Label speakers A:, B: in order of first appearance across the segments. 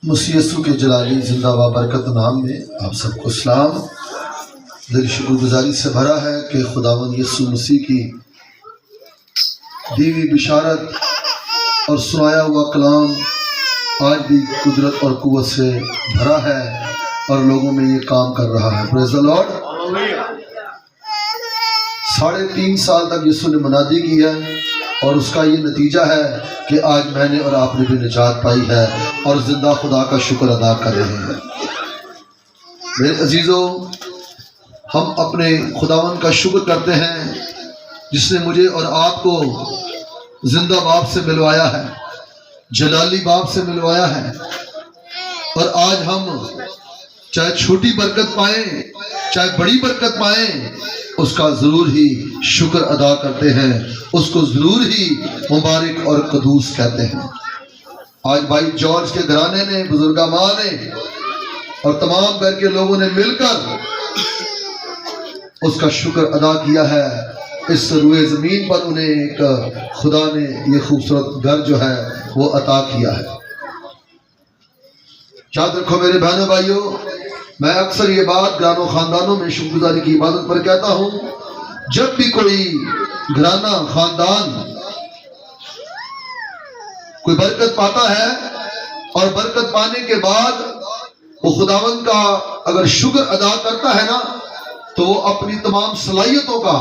A: مسیح یسوع کے جلالی زندہ و برکت نام میں آپ سب کو اسلام۔ دل شکر گزاری سے بھرا ہے کہ خداوند یسوع مسیح کی دی ہوئی بشارت اور سنایا ہوا کلام آج بھی قدرت اور قوت سے بھرا ہے اور لوگوں میں یہ کام کر رہا ہے۔ پریز دی لارڈ۔ 3.5 سال تک یسوع نے منادی کی ہے اور اس کا یہ نتیجہ ہے کہ آج میں نے اور آپ نے بھی نجات پائی ہے اور زندہ خدا کا شکر ادا کر رہے ہیں۔ میرے عزیزوں، ہم اپنے خداوند کا شکر کرتے ہیں جس نے مجھے اور آپ کو زندہ باپ سے ملوایا ہے، جلالی باپ سے ملوایا ہے، اور آج ہم چاہے چھوٹی برکت پائیں چاہے بڑی برکت پائیں اس کا ضرور ہی شکر ادا کرتے ہیں، اس کو ضرور ہی مبارک اور قدوس کہتے ہیں۔ آج بھائی جارج کے گھرانے نے، بزرگا ماں نے اور تمام گھر کے لوگوں نے مل کر اس کا شکر ادا کیا ہے۔ اس روئے زمین پر انہیں ایک خدا نے یہ خوبصورت گھر جو ہے وہ عطا کیا ہے۔ یاد رکھو میرے بہنوں بھائیوں، میں اکثر یہ بات گھرانوں خاندانوں میں شکر گزاری کی عبادت پر کہتا ہوں، جب بھی کوئی گھرانہ خاندان کوئی برکت پاتا ہے اور برکت پانے کے بعد وہ خداوند کا اگر شکر ادا کرتا ہے نا تو وہ اپنی تمام صلاحیتوں کا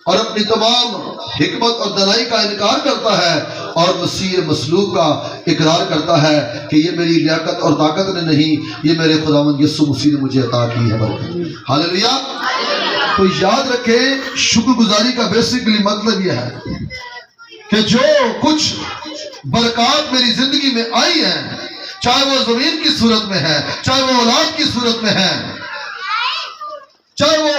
A: اور اپنی تمام حکمت اور دانائی کا انکار کرتا ہے اور مسیح مصلوب کا اقرار کرتا ہے کہ یہ میری لیاقت اور طاقت نے نہیں، یہ میرے خداوند یسوع مسیح نے مجھے عطا کی ہے برکت۔ ہاللیلویا۔ تو یاد رکھیں، شکر گزاری کا بیسیکلی مطلب یہ ہے کہ جو کچھ برکات میری زندگی میں آئی ہیں، چاہے وہ زمین کی صورت میں ہے، چاہے وہ اولاد کی صورت میں ہے، چاہے وہ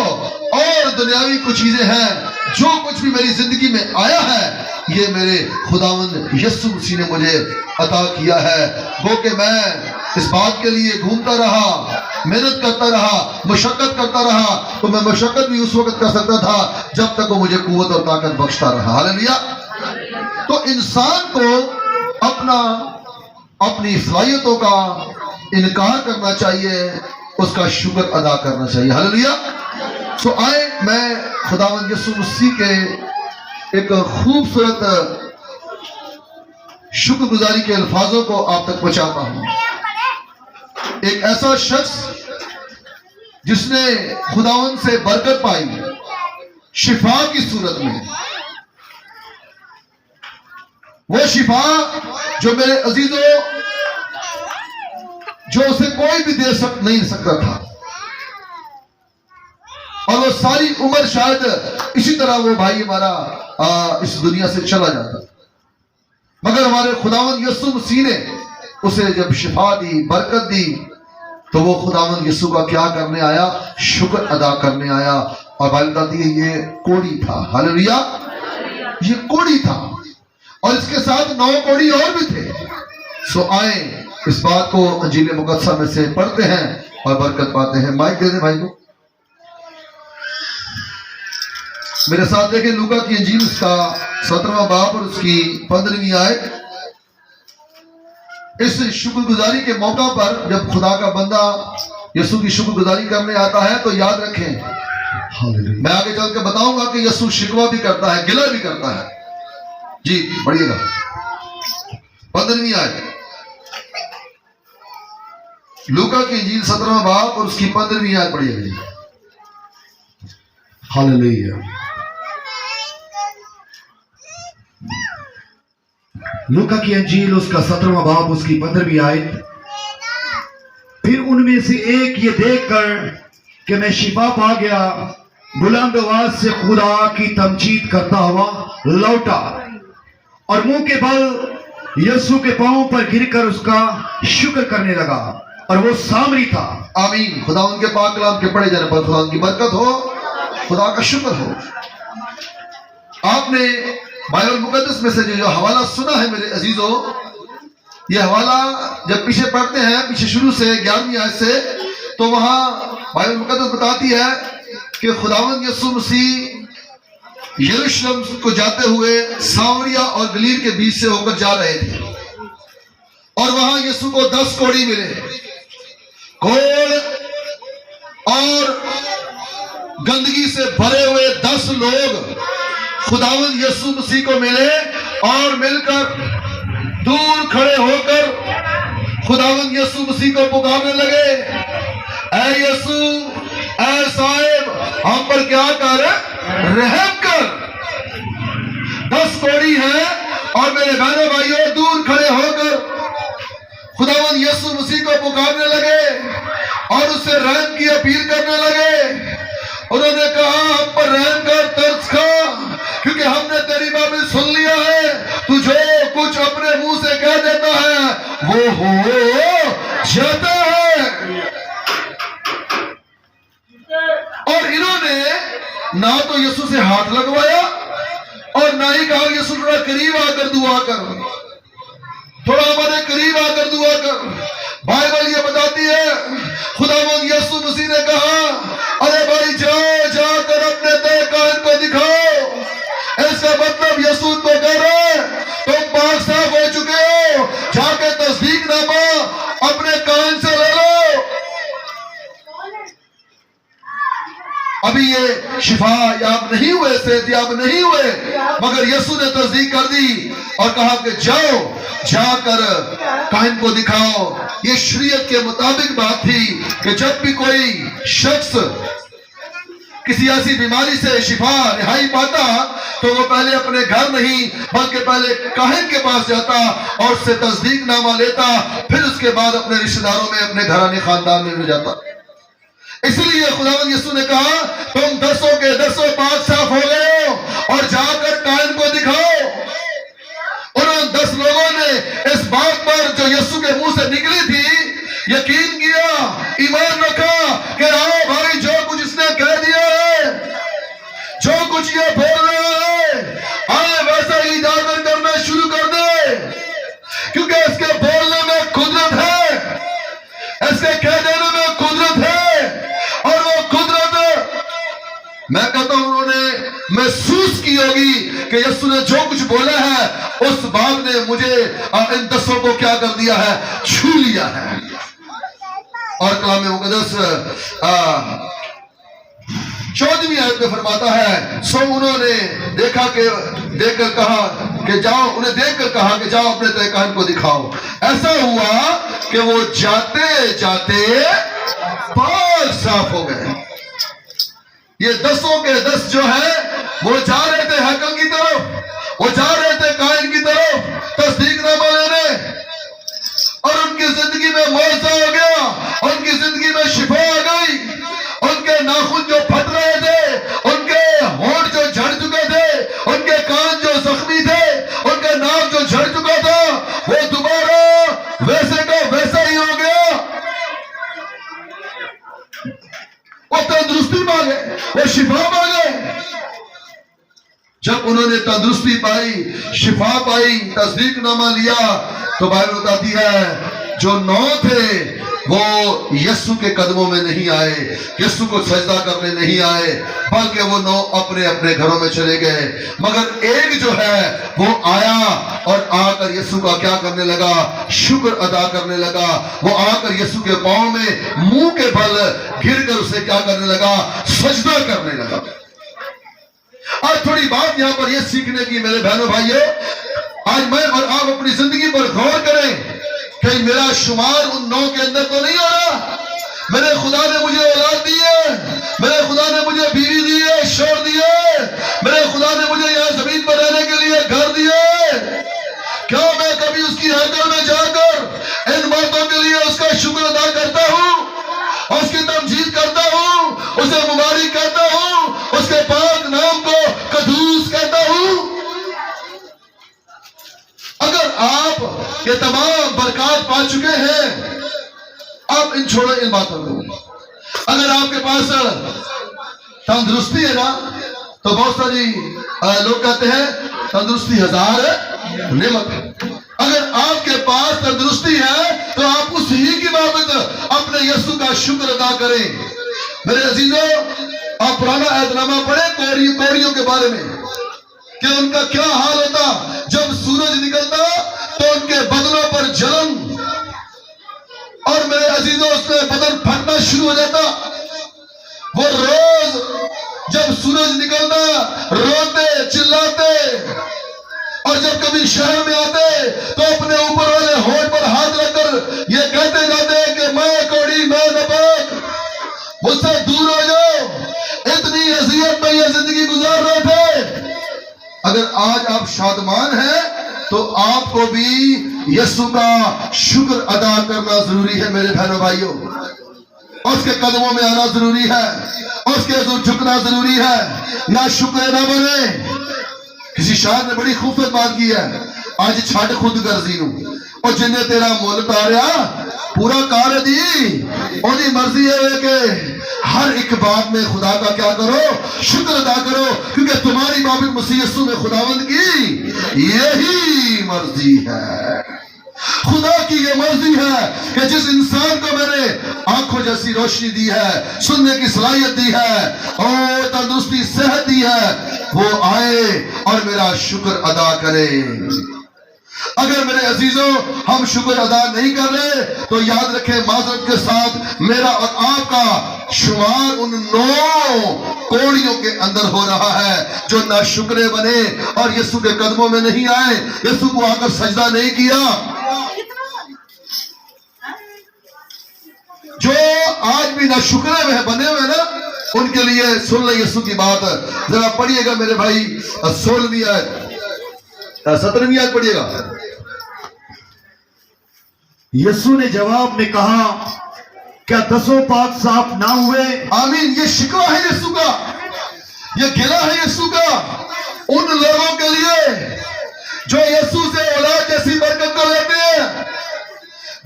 A: اور دنیاوی کچھ چیزیں ہیں، جو کچھ بھی میری زندگی میں آیا ہے یہ میرے خداوند یسوع مسیح نے مجھے عطا کیا ہے۔ وہ کہ میں اس بات کے لیے گھومتا رہا، محنت کرتا رہا، مشقت کرتا رہا، تو میں مشقت بھی اس وقت کر سکتا تھا جب تک وہ مجھے قوت اور طاقت بخشتا رہا۔ ہاللیلویا۔ تو انسان کو اپنی صلاحیتوں کا انکار کرنا چاہیے، اس کا شکر ادا کرنا چاہیے۔ ہاللیلویا۔ تو آئے میں خداوند یسوع مسیح کے ایک خوبصورت شکر گزاری کے الفاظوں کو آپ تک پہنچاتا ہوں۔ ایک ایسا شخص جس نے خداوند سے برکت پائی شفا کی صورت میں، وہ شفا جو میرے عزیزوں جو اسے کوئی بھی دے نہیں سکتا تھا، اور وہ ساری عمر شاید اسی طرح وہ بھائی ہمارا اس دنیا سے چلا جاتا، مگر ہمارے خداوند یسوع مسیح نے اسے جب شفا دی، برکت دی، تو وہ خداوند یسوع کا کیا کرنے آیا؟ شکر ادا کرنے آیا۔ اور بائبل بتاتی ہے یہ کوڑی تھا۔ ہاللیلویا۔ یہ کوڑی تھا اور اس کے ساتھ 9 کوڑی اور بھی تھے۔ سو آئیں اس بات کو انجیل مقدسہ میں سے پڑھتے ہیں اور برکت پاتے ہیں۔ مائک دے دیں بھائی کو۔ میرے ساتھ دیکھیں لوکا کی انجیل اس کا 17واں باب اور اس کی 15ویں آیت۔ اس شکر گزاری کے موقع پر جب خدا کا بندہ یسوع کی شکر گزاری کرنے آتا ہے تو یاد رکھیں، میں آگے چل کے بتاؤں گا کہ یسوع شکوہ بھی کرتا ہے، گلہ بھی کرتا ہے۔ جی پڑھیے گا 15ویں آیت، لوکا کی انجیل 17واں باب اور اس کی 15ویں آیت پڑھیے گا۔ جی ہاللیلویا۔
B: لوکا کی انجیل اس کا 17واں باب اس کی 15ویں آیت۔ پھر ان میں سے ایک یہ دیکھ کر کہ میں شفا پا گیا بلند آواز سے خدا کی تمجید کرتا ہوا لوٹا اور منہ کے بل یسوع کے پاؤں پر گر کر اس کا شکر کرنے لگا، اور وہ سامری تھا۔
A: آمین۔ خدا ان کے پاک کلام کے پڑھے جانے پر خدا ان کی برکت ہو، خدا کا شکر ہو۔ آپ نے بائبل مقدس میں سے جو حوالہ سنا ہے میرے عزیزوں، یہ حوالہ جب پیچھے پڑھتے ہیں، پیچھے شروع سے 11ویں آیت سے، تو وہاں بائبل مقدس بتاتی ہے کہ خداوند یسوع مسیح یروشلم کو جاتے ہوئے سامریا اور گلیل کے بیچ سے ہو کر جا رہے تھے، اور وہاں یسوع کو 10 کوڑی ملے. کوڑ اور گندگی سے بھرے ہوئے 10 لوگ خداوند یسوع مسیح کو ملے اور مل کر دور کھڑے ہو کر خداوند یسوع مسیح کو پکارنے لگے, اے یسوع, اے صاحب, ہم پر کیا کر, رحم کر. 10 کوڑی ہیں اور میرے بہنوں بھائیوں دور کھڑے ہو کر خداوند یسوع مسیح کو پکارنے لگے اور اس سے رحم کی اپیل کرنے لگے. انہوں نے کہا, ہم پر رحم کر, ترس کھا, کیونکہ ہم نے تیری باتیں سن لیا ہے. تو جو کچھ اپنے منہ سے کہہ دیتا ہے وہ ہو جاتا ہے. اور انہوں نے نہ تو یسوع سے ہاتھ لگوایا اور نہ ہی کہا یسوع تھوڑا قریب آ کر دعا کر, تھوڑا ہمارے قریب آ کر دعا کر. بائبل یہ بتاتی ہے خداوند یسوع مسیح نے کہا, ارے بھائی جا کر اپنے دے کائن کو دکھاؤ. اس کا مطلب یسوع کو کہہ رہے تم پاک صاف ہو چکے ہو, جا کے تصدیق نامہ اپنے کائن سے لے لو. ابھی یہ شفا یاب نہیں ہوئے, صحت یاب نہیں ہوئے, مگر یسوع نے تصدیق کر دی اور کہا کہ جا کر کائن کو دکھاؤ. یہ شریعت کے مطابق بات تھی کہ جب بھی کوئی شخص کسی ایسی بیماری سے شفا رہائی پاتا تو وہ پہلے اپنے گھر نہیں بلکہ پہلے کاہن کے پاس جاتا اور اس سے تصدیق نامہ لیتا, پھر اس کے بعد اپنے رشتہ داروں میں, اپنے گھرانے خاندان میں جاتا. اس لیے خداوند یسوع نے کہا تم 10 کے 10 پاک صاف ہو گئے ہو اور جا کر کائن کو دکھاؤ. انہوں 10 لوگوں نے اس بات پر جو یسوع کے منہ سے نکلی تھی یقین کیا, ایمان رکھا کہ آؤ بھائی, جو کچھ اس نے کہہ دیا ہے, جو کچھ یہ بول رہا ہے, آئے ویسا ہی اجازت کرنا شروع کر دے, کیونکہ اس کے بولنے میں قدرت ہے, اس کے کہہ دینے میں قدرت ہے. اور وہ قدرت میں کہتا ہوں انہوں نے محسوس کی ہوگی کہ یسوع نے جو کچھ بولا ہے اس بات نے مجھے ان 10 کو کیا کر دیا ہے, چھو لیا ہے. اور کلام مقدس 14ویں آیت میں فرماتا ہے, سو انہوں نے دیکھ کر کہا کہ جاؤ, انہیں دیکھ کر کہا کہ جاؤ اپنے تہ کائن کو دکھاؤ. ایسا ہوا کہ وہ جاتے جاتے پاک صاف ہو گئے. یہ 10 کے 10 جو ہے وہ جا رہے تھے ہیکل کی طرف, وہ جا رہے تھے کائن کی طرف تصدیق نامہ لینے, اور ان کی زندگی میں معجزہ ہو گیا, ان کی زندگی میں شفا آ گئی. ان کے ناخن جو پھٹ رہے تھے, ان کے ہونٹ جو جھڑ چکے تھے, ان کے کان جو زخمی تھے, ان کا ناک جو جھڑ چکا تھا, وہ دوبارہ ویسے کا ویسا ہی ہو گیا. وہ تندرستی مانگے, وہ شفا مانگے. جب انہوں نے تندرستی پائی, شفا پائی, تصدیق نامہ لیا, تو بائبل بتاتی ہے جو 9 تھے وہ یسوع کے قدموں میں نہیں آئے, یسوع کو سجدہ کرنے نہیں آئے, بلکہ وہ 9 اپنے اپنے گھروں میں چلے گئے. مگر ایک جو ہے وہ آیا اور آ کر یسوع کا کیا کرنے لگا, شکر ادا کرنے لگا. وہ آ کر یسوع کے پاؤں میں منہ کے بل گر کر اسے کیا کرنے لگا, سجدہ کرنے لگا. اور تھوڑی بات یہاں پر یہ سیکھنے کی میرے بہنوں بھائیوں, آج میں اور آپ اپنی زندگی پر غور کریں کہ میرا شمار ان 9 کے اندر تو نہیں ہو رہا. میرے خدا نے مجھے اولاد دی ہے, میرے خدا نے مجھے بیوی دی ہے, شوہر دی ہے, میرے خدا نے مجھے یہاں زمین پر رہنے کے لیے گھر دی ہے. کیا میں کبھی اس کی ہیکل میں جا کر ان باتوں کے لیے اس کا شکر ادا کرتا ہوں, اس کی تمجید کرتا ہوں, اسے مبارک کہتا ہوں, اس کے پاک نام کو قدوس کہتا ہوں؟ اگر آپ یہ تمام برکات پا چکے ہیں, آپ ان چھوڑو ان باتوں کو. اگر آپ کے پاس تندرستی ہے نا, تو بہت ساری لوگ کہتے ہیں تندرستی 1000 نعمت ہے. اگر آپ کے پاس تندرستی ہے تو آپ اس ہی کی بابت اپنے یسوع کا شکر ادا کریں. میرے عزیزوں, آپ پرانا عہد نامہ پڑھیں کوڑیوں کے بارے میں کہ ان کا کیا حال ہوتا. جب سورج نکلتا تو ان کے بدنوں پر جلن اور میرے عزیزوں اس میں بدن پھٹنا شروع ہو جاتا. وہ روز جب سورج نکلنا روتے چلاتے، اور جب کبھی شہر میں آتے تو اپنے اوپر والے ہونٹ پر ہاتھ رکھ کر یہ کہتے جاتے کہ میں کوڑی میں نپاک، مجھ سے دور ہو جاؤ. اتنی اذیت میں یہ زندگی گزار رہے تھے. اگر آج آپ شادمان ہیں تو آپ کو بھی یسوع کا شکر ادا کرنا ضروری ہے میرے بہنوں بھائیوں. اس کے قدموں میں آنا ضروری ہے، اس کے حضور جھکنا ضروری ہے. نہ شکر نہ بنے. کسی شاعر نے بڑی خوبصورت بات کی ہے، آج چھٹ خود گرزی نو اور جنہیں تیرا مول تاریا پورا کار دی انہی مرضی ہے کہ ہر ایک بات میں خدا کا کیا کرو، شکر ادا کرو، کیونکہ تمہاری بابت مسیح یسوع میں خداوند کی یہی مرضی ہے. خدا کی یہ مرضی ہے کہ جس انسان کو میں نے آنکھوں جیسی روشنی دی ہے، سننے کی صلاحیت دی ہے اور تندرستی صحت دی ہے، وہ آئے اور میرا شکر ادا کرے. اگر میرے عزیزوں ہم شکر ادا نہیں کر رہے تو یاد رکھیں معذرت کے ساتھ میرا اور آپ کا شمار ان 9 کوڑیوں کے اندر ہو رہا ہے جو نہ شکرے بنے اور یسوع کے قدموں میں نہیں آئے، یسوع کو آ کر سجدہ نہیں کیا. جو آج بھی نہ شکرے میں بنے ہوئے نا، ان کے لیے سن لیں یسوع کی بات. ذرا پڑھیے گا میرے بھائی 16ویں آیت 17ویں آیت پڑھیے گا.
B: یسوع نے جواب میں کہا، کیا 10 پاک صاف نہ ہوئے؟
A: آمین. یہ شکوہ ہے یسوع کا، یہ گلہ ہے یسوع کا ان لوگوں کے لیے جو یسوع سے اولاد جیسی برکت کو لیتے ہیں.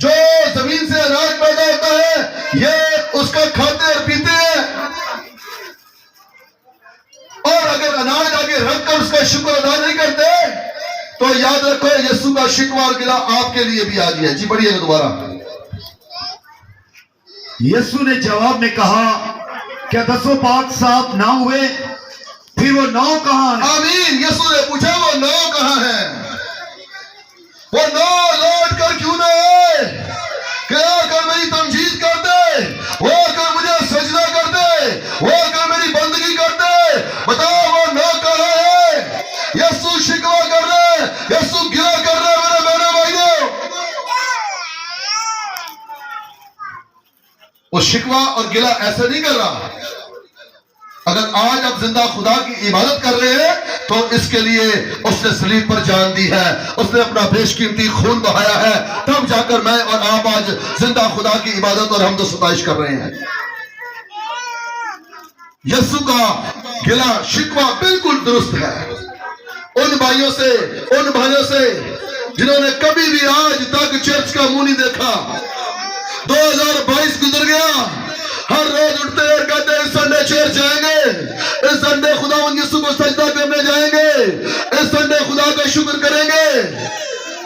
A: جو زمین سے اناج پیدا ہوتا ہے یہ اس کا کھاتے اور پیتے ہیں، اور اگر اناج آگے رکھ کر اس کا شکر ادا نہیں کرتے تو یاد رکھو یسوع کا شکوہ اور گلہ آپ کے لیے بھی آ گیا. جی پڑھیے گا دوبارہ.
B: یسوع نے جواب میں کہا، کیا 10 پاک صاف نہ ہوئے؟ پھر وہ 9 کہاں ہیں؟
A: آمین. یسوع نے پوچھا وہ 9 کہاں ہیں؟ وہ 9 لوٹ کر کیوں نہ آئے کہ آ کر میری تمجید کرتے، وہ آ کر مجھے سجدہ کرتے، وہ آ کر میری بندگی کرتے. بتاؤ وہ 9 کہاں ہے؟ یسوع شکوہ کر رہے، یسوع گلہ کر رہے میرے بہنوں بھائیوں. وہ شکوہ اور گلہ ایسے نہیں کر رہا. اگر آج آپ زندہ خدا کی عبادت کر رہے ہیں تو اس کے لیے اس نے صلیب پر جان دی ہے، اس نے اپنا بیش قیمتی خون بہایا ہے، تب جا کر میں اور آپ آج زندہ خدا کی عبادت اور حمد و ستائش کر رہے ہیں. یسوع کا گلہ شکوہ بالکل درست ہے ان بھائیوں سے، ان بھائیوں سے جنہوں نے کبھی بھی آج تک چرچ کا منہ نہیں دیکھا. 2022 گزر گیا، ہر روز اٹھتے اور کہتے ہیں اس سنڈے چرچ جائیں گے، اس سنڈے خداوند یسوع کو سجدہ کرنے جائیں گے، اس سنڈے خدا کا شکر کریں گے.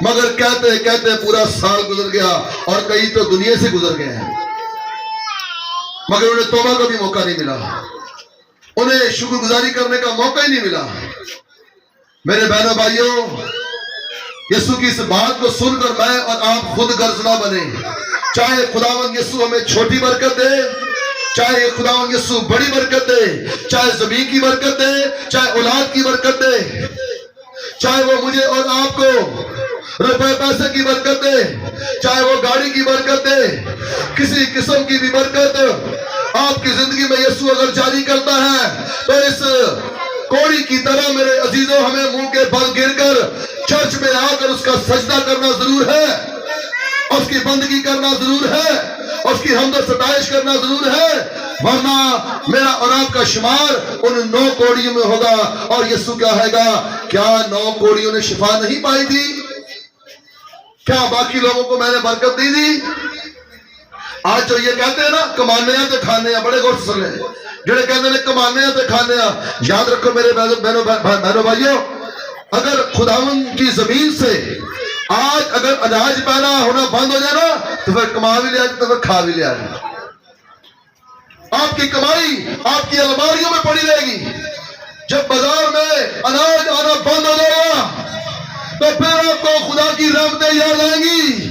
A: مگر کہتے کہتے پورا سال گزر گیا اور کئی تو دنیا سے گزر گئے ہیں، مگر انہیں توبہ کا بھی موقع نہیں ملا، انہیں شکر گزاری کرنے کا موقع ہی نہیں ملا. میرے بہنوں بھائیوں، یسوع کی اس بات کو سن کر میں اور آپ خود غرض نہ بنے. چاہے خداوند یسوع ہمیں چھوٹی برکت دے، چاہے خداوند یسوع بڑی برکت دے، چاہے زمین کی برکت دے، چاہے اولاد کی برکت دے، چاہے وہ مجھے اور آپ کو روپے پیسے کی برکت دے، چاہے وہ گاڑی کی برکت دے، کسی قسم کی بھی برکت آپ کی زندگی میں یسوع اگر جاری کرتا ہے تو اس کوڑی کی طرح میرے عزیزوں ہمیں منہ کے بل گر کر چرچ میں آ کر اس کا سجدہ کرنا ضرور ہے، اس کی بندگی کرنا ضرور ہے، اس کی حمد و ستائش کرنا ضرور ہے. ورنہ میرا اور آپ کا شمار ان 9 کوڑیوں میں ہوگا. اور یسوع کیا ہے گا، کیا 9 کوڑیوں نے شفا نہیں پائی تھی؟ کیا باقی لوگوں کو میں نے برکت نہیں دی؟ آج جو یہ کہتے ہیں نا کمانے ہیں تو کھانے ہیں، بڑے غور سے سن لیں، جڑے کہتے ہیں کمانے ہیں تو کھانے ہیں، یاد رکھو میرے بہنوں بھائیوں، اگر خداوند کی زمین سے آج اگر اناج پیدا ہونا بند ہو جائے نا تو پھر کما بھی لیا جائے تو پھر کھا بھی لیا جائے. آپ کی کمائی آپ کی الماریوں میں پڑی رہے گی. جب بازار میں اناج آنا بند ہو جائے گا تو پھر آپ کو خدا کی رحمتیں یاد آئیں گی.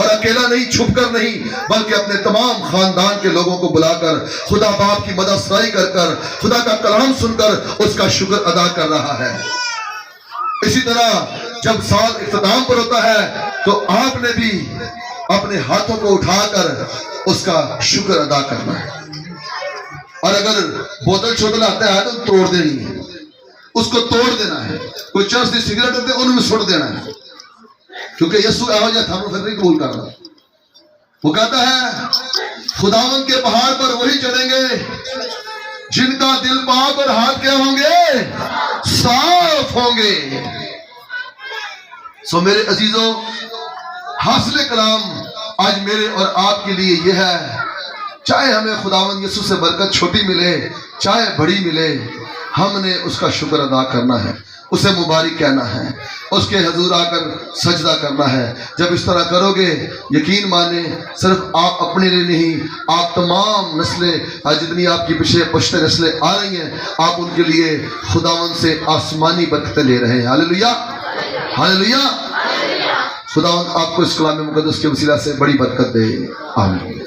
A: اور اکیلا نہیں، چھپ کر نہیں، بلکہ اپنے تمام خاندان کے لوگوں کو بلا کر خدا باپ کی مدد سرائی کر کر خدا کا کلام سن کر اس کا شکر ادا کر رہا ہے۔ اسی طرح جب سال اختتام پر ہوتا ہے تو آپ نے بھی اپنے ہاتھوں کو اٹھا کر اس کا شکر ادا کرنا ہے، اور اگر بوتل چھوٹل آتا ہے تو توڑ دینی ہے، اس کو توڑ دینا ہے۔ کوئی چرس دی سگریٹ ہوتے ہیں ان میں سٹ دینا ہے، کیونکہ یسوع ایہو جہا تھانوں پھر نہیں قبول کرنا۔ وہ کہتا ہے خداوند کے پہاڑ پر وہی چڑھیں گے جن کا دل پاک اور ہاتھ کیا ہوں گے؟ صاف ہوں گے۔ سو میرے عزیزوں، حاصل کلام آج میرے اور آپ کے لیے یہ ہے، چاہے ہمیں خداوند یسوع سے برکت چھوٹی ملے چاہے بڑی ملے، ہم نے اس کا شکر ادا کرنا ہے، اسے مبارک کہنا ہے، اس کے حضور آ کر سجدہ کرنا ہے۔ جب اس طرح کرو گے، یقین مانیں صرف آپ اپنے لیے نہیں، آپ تمام نسلیں جتنی آپ کی پیچھے پشتے نسلیں آ رہی ہیں، آپ ان کے لیے خداوند سے آسمانی برکتیں لے رہے ہیں۔ ہاللیلویہ، ہاللیلویہ۔ خداوند آپ کو اس کلام مقدس کے وسیلہ سے بڑی برکت دے، آمین۔